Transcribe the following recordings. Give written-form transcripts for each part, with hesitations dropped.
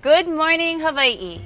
Good morning, Hawaii.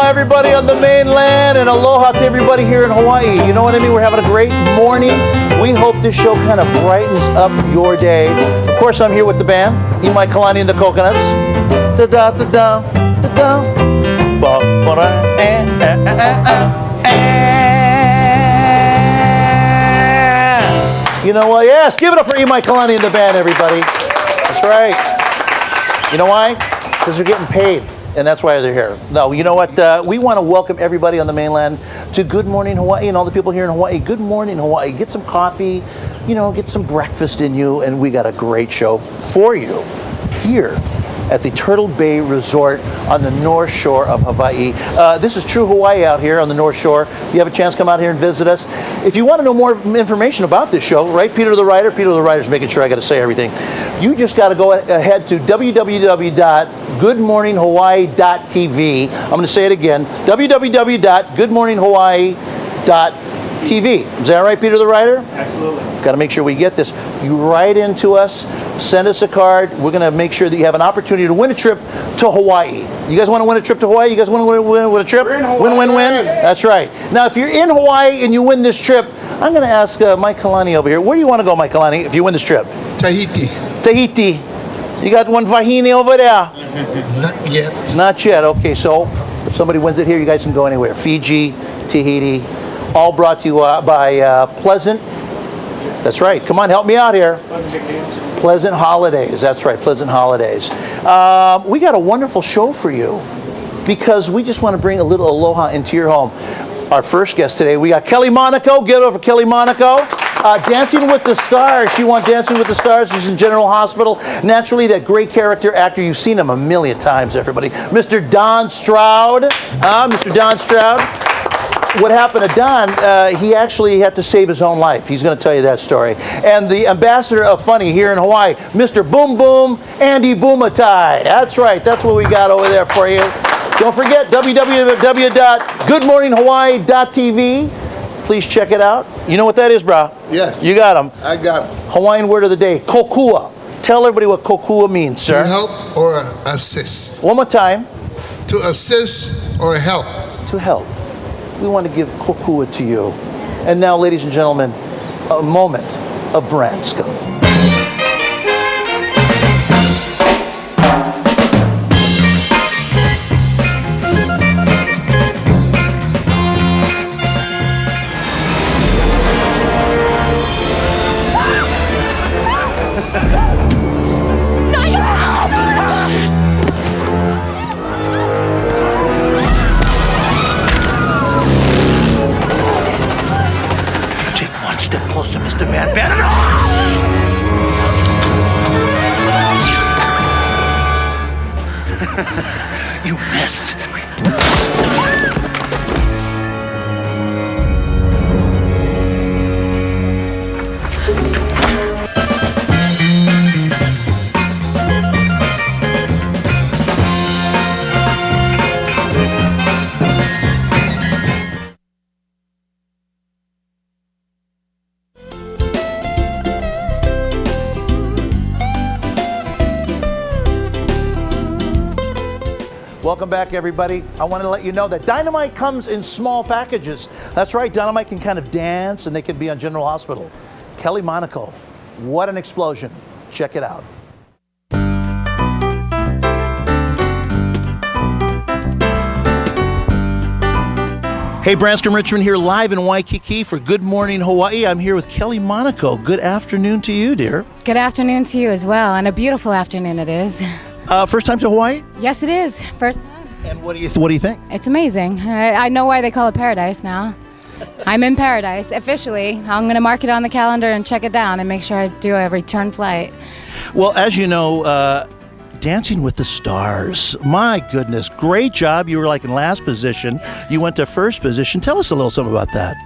Everybody on the mainland, and aloha to everybody here in Hawaii. You know what I mean? We're having a great morning. We hope this show kind of brightens up your day. Of course, I'm here with the band, Imai Kalani and the Coconuts. Da-da, da-da, da-da. Ba-ba-da, You know what? Yes, give it up for Imai Kalani and the band, everybody. That's right. You know why? Because they're getting paid. And that's why they're here. No, you know what? We want to welcome everybody on the mainland to Good Morning Hawaii, and all the people here in Hawaii. Good morning, Hawaii. Get some coffee, get some breakfast in you, and we got a great show for you here at the Turtle Bay Resort on the North Shore of Hawaii. This is true Hawaii out here on the North Shore. If you have a chance, come out here and visit us. If you want to know more information about this show, right? Peter the Writer's making sure I got to say everything. You just got to go ahead to www.goodmorninghawaii.tv. I'm going to say it again, www.goodmorninghawaii.tv. Is that right, Peter the Writer? Absolutely. Got to make sure we get this. You write into us, send us a card. We're going to make sure that you have an opportunity to win a trip to Hawaii. You guys want to win a trip to Hawaii? You guys want to win a trip? We're in Hawaii. Win. That's right. Now, if you're in Hawaii and you win this trip, I'm going to ask Mike Kalani over here. Where do you want to go, Mike Kalani, if you win this trip? Tahiti. You got one vahine over there? Not yet. Not yet. Okay, so if somebody wins it here, you guys can go anywhere. Fiji, Tahiti, all brought to you by Pleasant. That's right. Come on, help me out here. Pleasant Holidays. That's right, Pleasant Holidays. We got a wonderful show for you because we just want to bring a little aloha into your home. Our first guest today, we got Kelly Monaco. Give it over for Kelly Monaco. Dancing with the Stars. She won Dancing with the Stars. She's in General Hospital. Naturally, that great character actor. You've seen him a million times, everybody. Mr. Don Stroud. Mr. Don Stroud. What happened to Don, he actually had to save his own life. He's going to tell you that story. And the ambassador of funny here in Hawaii, Mr. Boom Boom, Andy Boomatai. That's right. That's what we got over there for you. Don't forget, www.goodmorninghawaii.tv. Please check it out. You know what that is, brah? Yes. You got them. I got it. Hawaiian word of the day, kokua. Tell everybody what kokua means, sir. To help or assist. One more time. To assist or help. To help. We want to give kokua to you. And now, ladies and gentlemen, a moment of Branscombe. Step closer, Mr. Man. You missed. Welcome back, everybody. I want to let you know that Dynamite comes in small packages. That's right, Dynamite can kind of dance and they can be on General Hospital. Kelly Monaco, what an explosion. Check it out. Hey, Branscombe Richmond here live in Waikiki for Good Morning Hawaii. I'm here with Kelly Monaco. Good afternoon to you, dear. Good afternoon to you as well, and a beautiful afternoon it is. First time to Hawaii? Yes, it is. First time. And what do you think? It's amazing. I know why they call it paradise now. I'm in paradise, officially. I'm going to mark it on the calendar and check it down and make sure I do a return flight. Well, as you know, Dancing with the Stars. My goodness, great job. You were like in last position. You went to first position. Tell us a little something about that.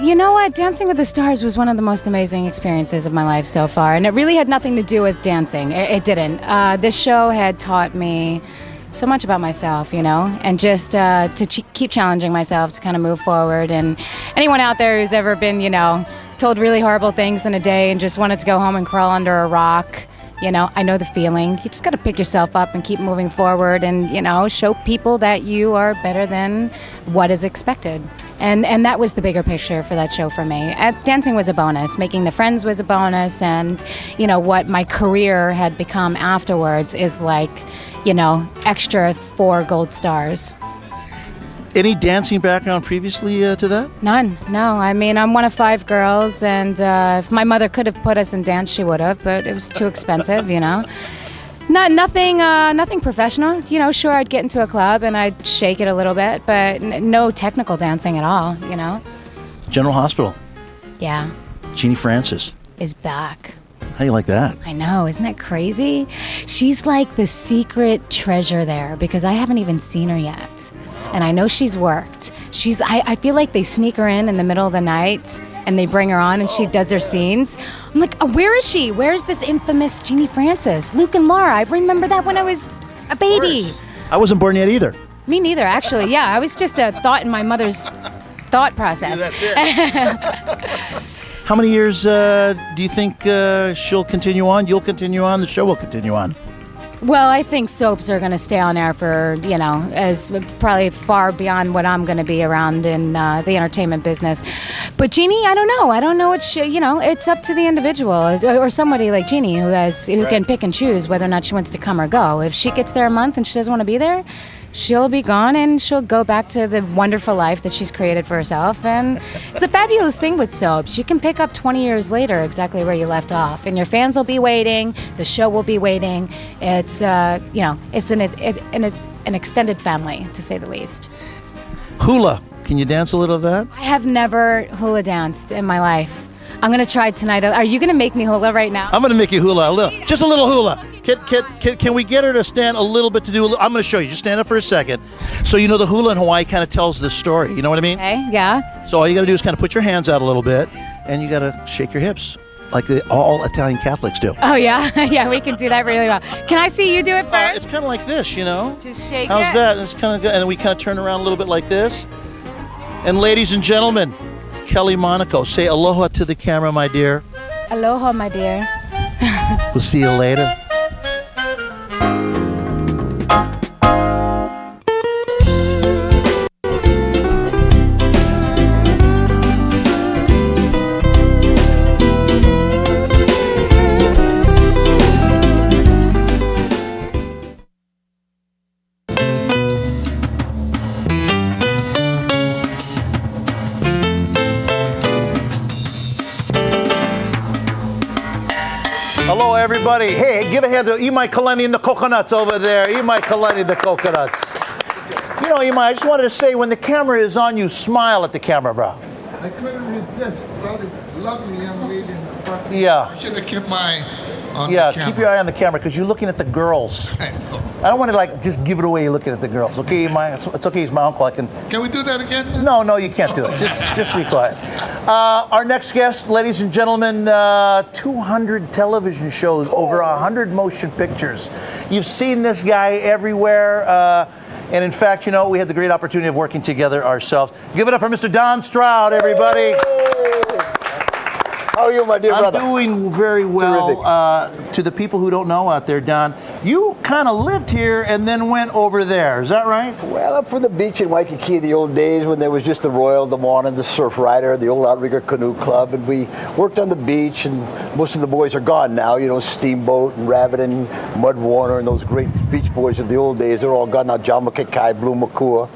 You know what? Dancing with the Stars was one of the most amazing experiences of my life so far, and it really had nothing to do with dancing. It didn't. This show had taught me so much about myself, you know, and just to keep challenging myself to kind of move forward. And anyone out there who's ever been, you know, told really horrible things in a day and just wanted to go home and crawl under a rock, you know, I know the feeling. You just got to pick yourself up and keep moving forward and, you know, show people that you are better than what is expected. And that was the bigger picture for that show for me. Dancing was a bonus. Making the friends was a bonus. And, you know, what my career had become afterwards is like, you know, extra 4 gold stars. Any dancing background previously to that? None. No. I mean, I'm one of 5 girls, and if my mother could have put us in dance, she would have, but it was too expensive, you know. Nothing professional. You know, sure, I'd get into a club and I'd shake it a little bit, but no technical dancing at all, you know. General Hospital. Yeah. Jeannie Francis. Is back. How do you like that? I know, isn't that crazy? She's like the secret treasure there because I haven't even seen her yet. And I know she's worked. I feel like they sneak her in the middle of the night and they bring her on and she does her scenes. I'm like, where is she? Where's this infamous Jeannie Francis? Luke and Laura, I remember that when I was a baby. I wasn't born yet either. Me neither, actually. Yeah, I was just a thought in my mother's thought process. That's it. How many years do you think she'll continue on? You'll continue on? The show will continue on? Well, I think soaps are going to stay on air for, you know, as probably far beyond what I'm going to be around in the entertainment business. But Jeannie, I don't know. I don't know what you know, it's up to the individual or somebody like Jeannie who can pick and choose whether or not she wants to come or go. If she gets there a month and she doesn't want to be there, she'll be gone and she'll go back to the wonderful life that she's created for herself. And it's a fabulous thing with soaps. You can pick up 20 years later exactly where you left off. And your fans will be waiting. The show will be waiting. It's, you know, it's an extended family, to say the least. Hula. Can you dance a little of that? I have never hula danced in my life. I'm going to try tonight. Are you going to make me hula right now? I'm going to make you hula a little. Just a little hula. Can we get her to stand a little bit to do a little? I'm going to show you. Just stand up for a second. So, you know, the hula in Hawaii kind of tells the story. You know what I mean? Okay, yeah. So all you got to do is kind of put your hands out a little bit, and you got to shake your hips like all Italian Catholics do. Oh, yeah. Yeah, we can do that really well. Can I see you do it first? It's kind of like this, you know? Just shake How's it. that? It's kind of good. And then we kind of turn around a little bit like this. And ladies and gentlemen, Kelly Monaco. Say aloha to the camera, my dear. Aloha, my dear. We'll see you later. Hello, everybody. Hey, give a hand to Imai Kalani and the coconuts over there. Imai Kalani and the coconuts. You know, Imai, I just wanted to say, when the camera is on, you smile at the camera, bro. I couldn't resist. Saw this lovely young lady in the front. Yeah. I should have kept my eye on Yeah, the camera. keep your eye on the camera because you're looking at the girls. I don't want to, like, just give it away you're looking at the girls. Okay, Imai? It's okay, he's my uncle. I can... Can we do that again? No, you can't do it. Just be quiet. Our next guest, ladies and gentlemen, 200 television shows, over 100 motion pictures. You've seen this guy everywhere. And in fact, you know, we had the great opportunity of working together ourselves. Give it up for Mr. Don Stroud, everybody. How are you, my dear brother? I'm doing very well. To the people who don't know out there, Don, you kind of lived here and then went over there. Is that right? Well, up from the beach in Waikiki, the old days when there was just the Royal, the Moana, the Surf Rider, the old Outrigger Canoe Club, and we worked on the beach, and most of the boys are gone now. You know, Steamboat and Rabbit and Mud Warner and those great beach boys of the old days, they're all gone now. John Makakai, Blue Makua.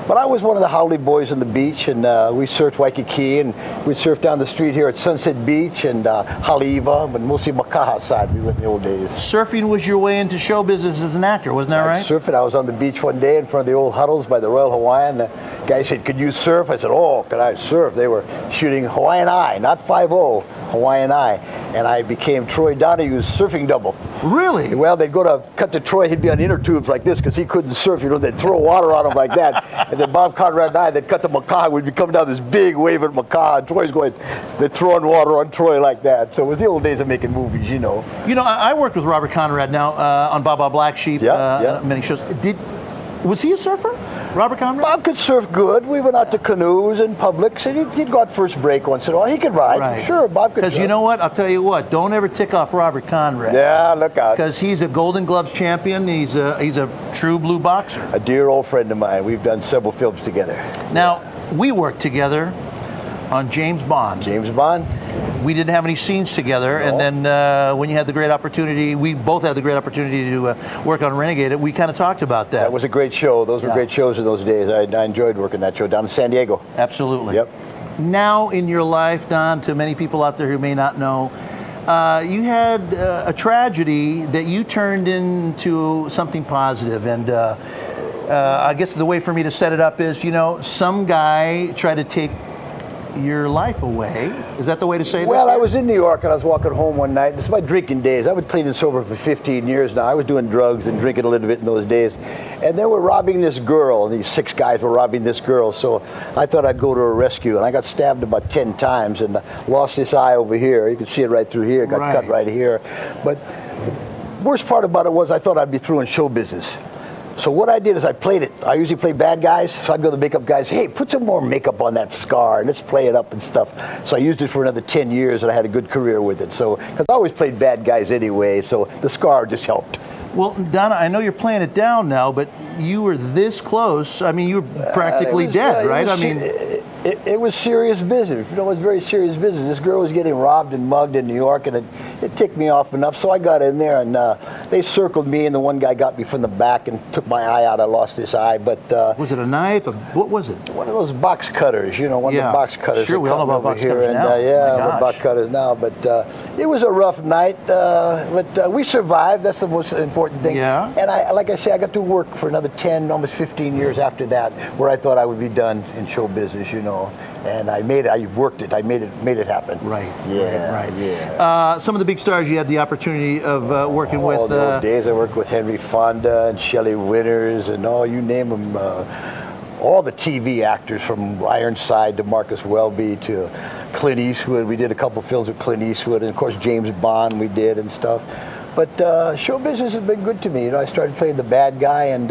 But I was one of the Howley boys on the beach, and we surfed Waikiki, and we surfed down the street here at Sunset Beach and Haleiwa, but mostly Makaha side. We went in the old days. Surfing was your way into show business as an actor, wasn't that right? Surfing. I was on the beach one day in front of the old Huddles by the Royal Hawaiian. The guy said, "Could you surf?" I said, "Oh, could I surf?" They were shooting Hawaiian Eye, not 5-0, Hawaiian Eye. And I became Troy Donohue's surfing double. Really? Well, they'd go to cut to Troy, he'd be on inner tubes like this because he couldn't surf. You know, they'd throw water on him like that. And then Bob Conrad and I, they'd cut to Makaha. We'd be coming down this big wave at Makaha. And Troy's going, they're throwing water on Troy like that. So it was the old days of making movies, you know. You know, I worked with Robert Conrad now on Baba Black Sheep, many shows. Was he a surfer? Robert Conrad? Bob could surf good. We went out to canoes and publics, and he'd go out first break once in a while. He could ride. Right. Sure, Bob could. Because you know what? I'll tell you what. Don't ever tick off Robert Conrad. Yeah, look out. Because he's a Golden Gloves champion. He's a true blue boxer. A dear old friend of mine. We've done several films together. Now, we worked together on James Bond. James Bond. We didn't have any scenes together, and then when you had the great opportunity, we both had the great opportunity to work on Renegade. We kind of talked about that. That was a great show. Those were great shows in those days. I enjoyed working that show down in San Diego. Absolutely. Yep. Now in your life, Don, to many people out there who may not know, you had a tragedy that you turned into something positive, and I guess the way for me to set it up is, you know, some guy tried to take your life away. Is that the way to say this? Well, I was in New York and I was walking home one night. This is my drinking days. I've been clean and sober for 15 years now. I was doing drugs and drinking a little bit in those days. And they were robbing this girl. These 6 guys were robbing this girl. So I thought I'd go to her rescue. And I got stabbed about 10 times and lost this eye over here. You can see it right through here. Got cut right here. But the worst part about it was I thought I'd be through in show business. So what I did is I played it. I usually play bad guys, so I'd go to the makeup guys, hey, put some more makeup on that scar and let's play it up and stuff. So I used it for another 10 years and I had a good career with it. So, because I always played bad guys anyway, so the scar just helped. Well, Donna, I know you're playing it down now, but you were this close. I mean, you were practically dead, right? It was serious business. You know, it was very serious business. This girl was getting robbed and mugged in New York, and it ticked me off enough. So I got in there, and they circled me, and the one guy got me from the back and took my eye out. I lost this eye, but was it a knife? What was it? One of those box cutters. You know, one of the box cutters. Sure, we all know about box here, cutters now. We're box cutters now. But it was a rough night, but we survived. That's the most important thing. Yeah. And like I say, I got to work for another 10, almost 15 years after that, where I thought I would be done in show business. You know. And I made it. I worked it. I made it happen. Right. Yeah. Right. Yeah. Some of the big stars you had the opportunity of working with. All the old days I worked with Henry Fonda and Shelley Winters and you name them. All the TV actors from Ironside to Marcus Welby to Clint Eastwood. We did a couple films with Clint Eastwood, and of course James Bond we did and stuff. But show business has been good to me. You know, I started playing the bad guy, and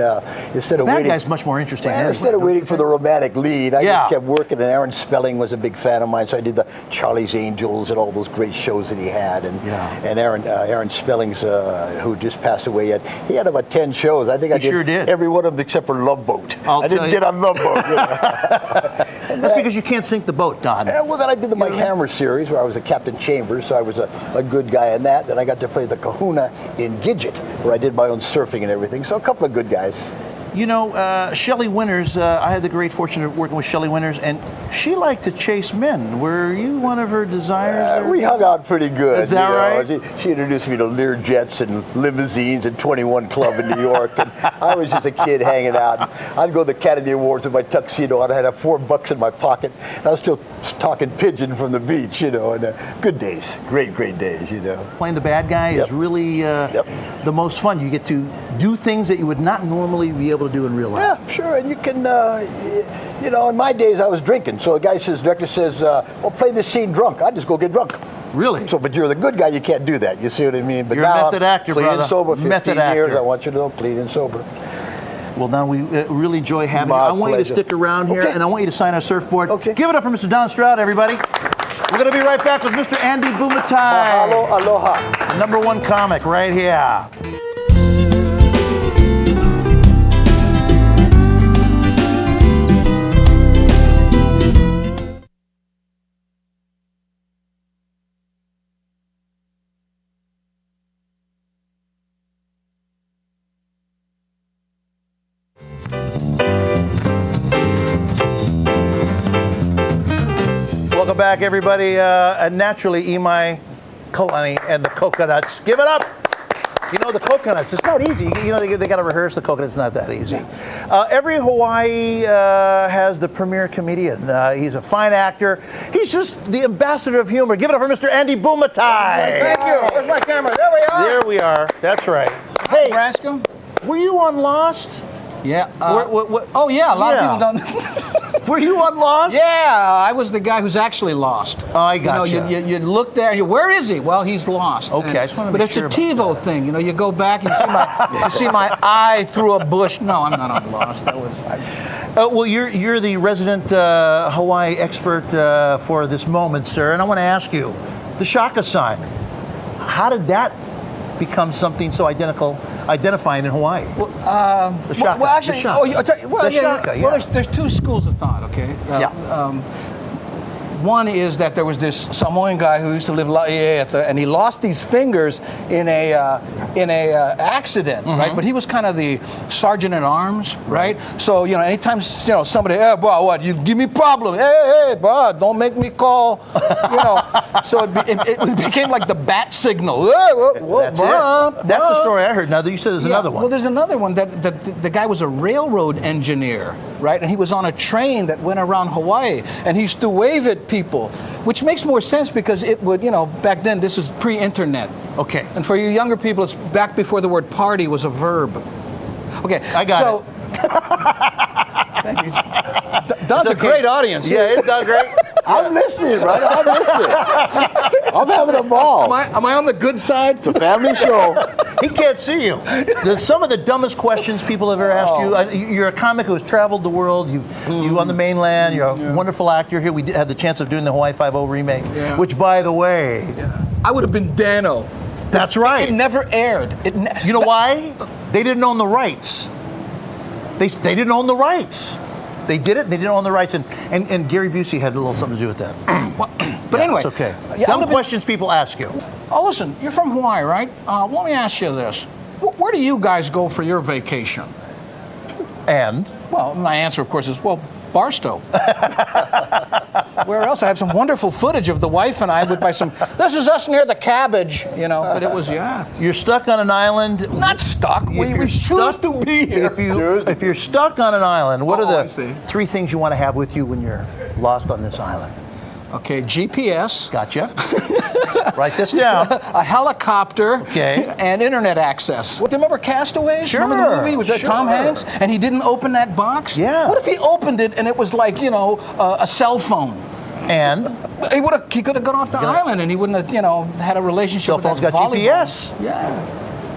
instead of waiting, bad guy's much more interesting. Instead of waiting for the romantic lead, I just kept working. And Aaron Spelling was a big fan of mine, so I did the Charlie's Angels and all those great shows that he had. And Aaron Spelling's, who just passed away yet, he had about 10 shows. I think I did every one of them except for Love Boat. I didn't get on Love Boat. You know? That's because you can't sink the boat, Don. Well, then I did the Mike Hammer series where I was a Captain Chambers, so I was a good guy in that. Then I got to play the Kahuna in Gidget, where I did my own surfing and everything. So a couple of good guys. You know, Shelley Winters, I had the great fortune of working with Shelley Winters, and she liked to chase men. Were you one of her desires? We hung out pretty good. Is that right? She introduced me to Learjets and limousines and 21 Club in New York, and I was just a kid hanging out. I'd go to the Academy Awards in my tuxedo, and I had $4 in my pocket, and I was still talking pigeon from the beach, you know, and good days, great days, you know. Playing the bad guy is really the most fun. You get to do things that you would not normally be able to do in real life. Yeah, sure, and you can, you know, in my days I was drinking, so the director says, well, play this scene drunk. I just go get drunk. Really? So, but you're the good guy, you can't do that, you see what I mean? But you're now, a method actor, clean brother. and sober, 15 method years, actor. I want you to know, clean and sober. Well, Don, we really enjoy having you. I want you to stick around here, and I want you to sign our surfboard. Okay. Give it up for Mr. Don Stroud, everybody. We're going to be right back with Mr. Andy Bumatai. Mahalo, aloha. #1 comic right here. Welcome back, everybody. And naturally, Imai, Kalani, and the coconuts. Give it up. You know, the coconuts, it's not easy. You know, they got to rehearse the coconuts. It's not that easy. Every Hawaii has the premier comedian. He's a fine actor. He's just the ambassador of humor. Give it up for Mr. Andy Bumatai. Thank you. Where's my camera? There we are. There we are. That's right. Hey, Nebraska. were you on Lost? Yeah. Oh, yeah. A lot of people don't. Were you on Lost? Yeah, I was the guy who's actually lost. Oh, I got you. You look there, and where is he? Well, he's lost. Okay, I just want to But make it's sure a about TiVo that. thing. You know, you go back and you see my eye through a bush. No, I'm not on Lost. That was. Well, you're the resident Hawaii expert for this moment, sir, and I want to ask you, the Shaka sign. How did that become something so identifying in Hawaii? The Shaka. Well, actually, the Shaka. The Shaka, yeah. Well, there's two schools of thought. Okay. One is that there was this Samoan guy who used to live and he lost these fingers in a accident, right? But he was kind of the sergeant at arms, right? So anytime somebody, hey, bro, what you give me problem? Hey, bro, don't make me call. So it became like the bat signal. That's it. That's the story I heard. Now you said there's another one. Well, there's another one that the guy was a railroad engineer, right? And he was on a train that went around Hawaii, and he used to wave at people, which makes more sense because it would, back then this is pre-internet. Okay. And for you younger people, it's back before the word party was a verb. Okay. I got it. Thank you. Don's a great audience. Yeah, it's done great. I'm listening, right? I'm listening. I'm having a ball. Am I on the good side? It's a family show. He can't see you. Some of the dumbest questions people have ever asked you. You're a comic who has traveled the world. You on the mainland. You're a wonderful actor here. We had the chance of doing the Hawaii Five-0 remake, which, by the way, I would have been Dano. That's right. It never aired. You know why? They didn't own the rights. They didn't own the rights. They did it. They didn't own the rights, and Gary Busey had a little something to do with that. But anyway, it's okay. Dumb questions people ask you. Oh, listen, you're from Hawaii, right? Let me ask you this: where do you guys go for your vacation? And well, my answer, of course, is Barstow. Where else? I have some wonderful footage of the wife and I by some. This is us near the cabbage, But it was You're stuck on an island. Not stuck. We choose to be here. If you're stuck on an island, what are the 3 things you want to have with you when you're lost on this island? Okay, GPS. Gotcha. Write this down. A helicopter. Okay. And internet access. Do you remember Castaway? Sure. Remember the movie with Tom Hanks? And he didn't open that box? Yeah. What if he opened it and it was like, a cell phone? And he could have gone off the island and he wouldn't have, had a relationship cell with phone's that got volleyball. GPS. Yeah.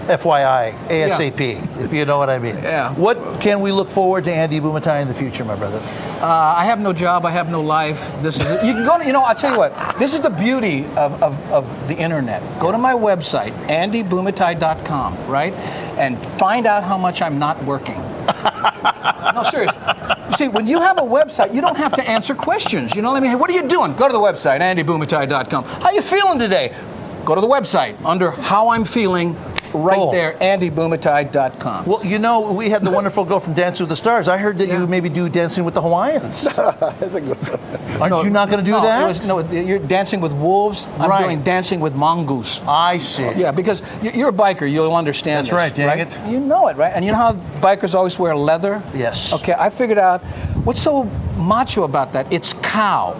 FYI, ASAP, if you know what I mean. Yeah. What can we look forward to Andy Bumatai in the future, my brother? I have no job. I have no life. This is it. You can go to, I'll tell you what. This is the beauty of the internet. Go to my website, andybumatai.com, right? And find out how much I'm not working. No, serious. You see, when you have a website, you don't have to answer questions. Hey, what are you doing? Go to the website, andybumatai.com. How you feeling today? Go to the website under How I'm Feeling. Right there, andybumatai.com. Well, we had the wonderful girl from Dancing with the Stars. I heard that you maybe do Dancing with the Hawaiians. Aren't you not going to do that? You're Dancing with Wolves. I'm doing Dancing with Mongoose. I see. Yeah, because you're a biker, you'll understand That's right, dang it. You know it, right? And you know how bikers always wear leather? Yes. Okay, I figured out what's so macho about that. It's cow.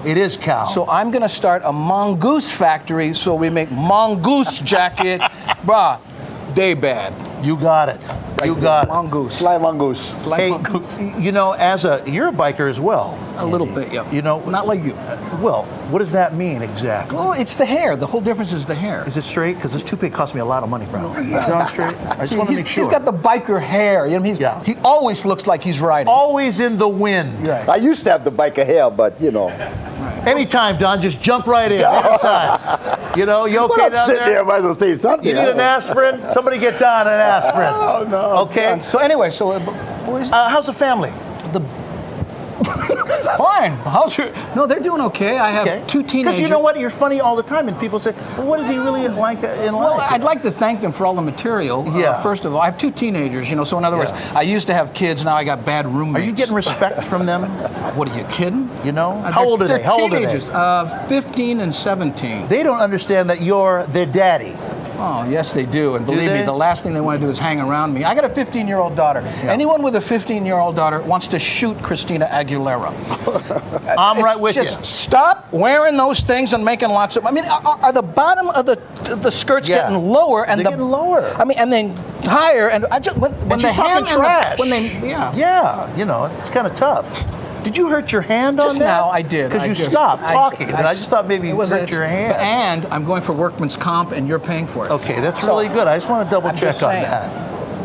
It is cow. So I'm going to start a mongoose factory so we make mongoose jacket. Bruh, they bad. You got it. You got it. Mongoose. Fly mongoose. Fly mongoose. You're a biker as well. A little bit, yeah. Not like you. Well, what does that mean exactly? Well, it's the hair. The whole difference is the hair. Is it straight? Because this toupee cost me a lot of money, bro. Is it on straight? I just want to make sure. He's got the biker hair. He always looks like he's riding. Always in the wind. Right. I used to have the biker hair, but Anytime, Don, just jump right in. Anytime. You okay down sitting there? I might as well say something. You need an aspirin? Somebody get Don an aspirin. Oh, no. Okay. So anyway, how's the family? Fine. How's your? No, they're doing okay. I have two teenagers. Because you know what? You're funny all the time, and people say, well, what is he really like in life? Well, I'd like to thank them for all the material. Yeah. First of all, I have two teenagers, so in other words, I used to have kids, now I got bad roommates. Are you getting respect from them? What, are you kidding? How old are they? They're How old are they? teenagers, 15 and 17. They don't understand that you're their daddy. Oh, yes, they do. And believe me, the last thing they want to do is hang around me. I got a 15-year-old daughter. Yeah. Anyone with a 15-year-old daughter wants to shoot Christina Aguilera. I'm right with you. Just stop wearing those things and making lots of. I mean, are the bottom of the skirts getting lower and they're getting lower? I mean, and then higher. And I just when the hem trash. yeah, it's kind of tough. Did you hurt your hand on just that? Now I did. Because you stopped talking, and I just thought maybe you hurt your hand. And I'm going for workman's comp, and you're paying for it. Okay, that's really good. I just want to double check on that.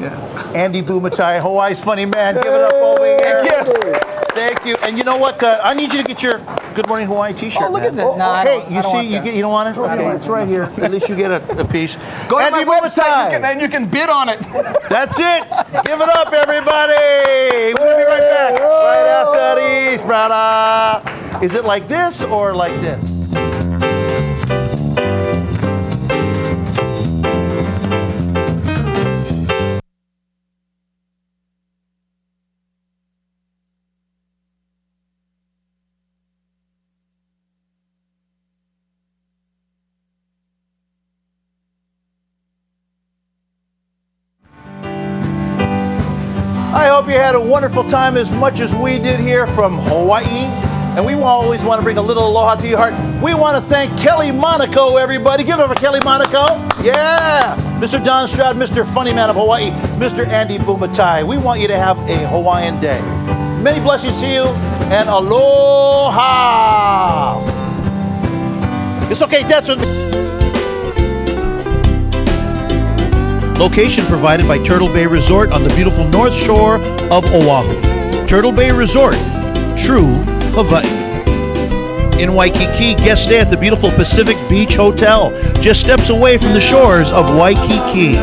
Yeah. Andy Bumatai, Hawaii's funny man. Give it up over here. Thank you. Thank you. And you know what? I need you to get your Good Morning Hawaii T-shirt. Oh, look at that. No, hey, you see, you don't want it? Okay, it's right here. At least you get a piece. Go Andy to my website, Bumatai. and you can bid on it. That's it. Give it up, everybody. We'll be right back. Right after these, brother. Is it like this or like this? I hope you had a wonderful time as much as we did here from Hawaii. And we always want to bring a little aloha to your heart. We want to thank Kelly Monaco, everybody. Give it up for Kelly Monaco. Yeah. Mr. Don Stroud, Mr. Funny Man of Hawaii, Mr. Andy Bumatai. We want you to have a Hawaiian day. Many blessings to you, and aloha. It's okay, dance with me. Location provided by Turtle Bay Resort on the beautiful north shore of Oahu. Turtle Bay Resort, true Hawaii. In Waikiki, guest stay at the beautiful Pacific Beach Hotel, just steps away from the shores of Waikiki.